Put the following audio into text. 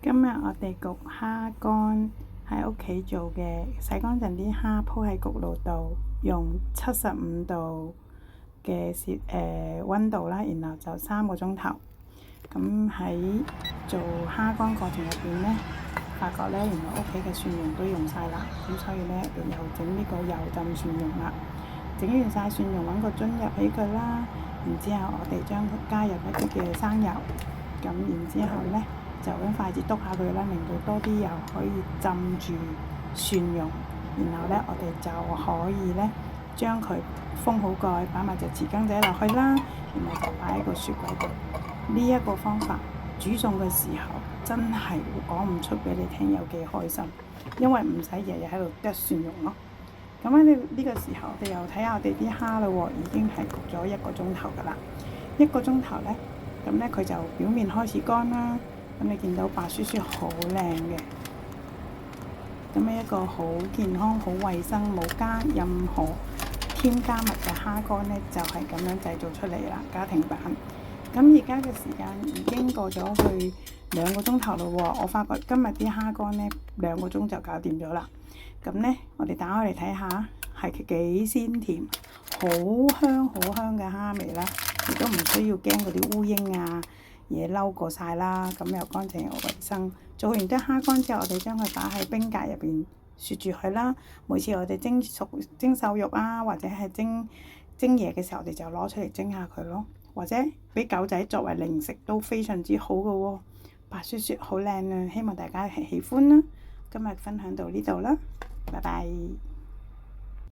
今日我哋焗蝦乾，喺屋企做嘅，洗乾淨啲蝦鋪喺焗爐度，用75度嘅溫度啦，然後就3個鐘頭。咁喺做蝦乾過程入邊呢，發覺呢，原來屋企嘅蒜蓉都用晒啦，咁所以呢，又整呢個油浸蒜蓉啦。整完晒蒜蓉，揾個樽入起佢啦，然之後我哋將佢加入一啲嘅生油，咁然之後呢，就用筷子篤下佢啦，令到多啲油可以浸住蒜蓉，然後呢，我哋就可以呢，將佢封好蓋，擺埋隻匙羹仔落去啦，然後就擺喺個雪櫃度。呢一個方法煮餸嘅時候真係講唔出俾你聽有幾開心，因為唔使日日喺度剁蒜蓉咯。咁喺呢個時候，我哋又睇下我哋啲蝦啦喎，已經係焗咗1個鐘頭噶啦。1個鐘頭呢，咁呢佢就表面開始乾啦。咁你見到白雪雪好靚嘅，咁呢一個好健康、好衛生、冇加任何添加物嘅蝦乾呢，就係咁樣製造出嚟啦，家庭版。咁而家嘅時間已經過咗去2個鐘頭咯喎，我發覺今日啲蝦乾呢2個鐘就搞掂咗啦。咁呢，我哋打開嚟睇下，係幾鮮甜，好香好香嘅蝦味啦，亦都唔需要驚嗰啲烏蠅啊嘢嬲過晒啦，咁又乾淨又衞生。做完啲蝦乾之後，我哋將佢擺喺冰格入邊雪住佢啦。每次我哋蒸瘦肉啊，或者係蒸嘢嘅時候，我哋就攞出嚟蒸下佢咯，或者俾狗仔作為零食都非常之好嘅喎。白雪雪好靚啊，希望大家係喜歡啦。今日分享到呢度啦，拜拜。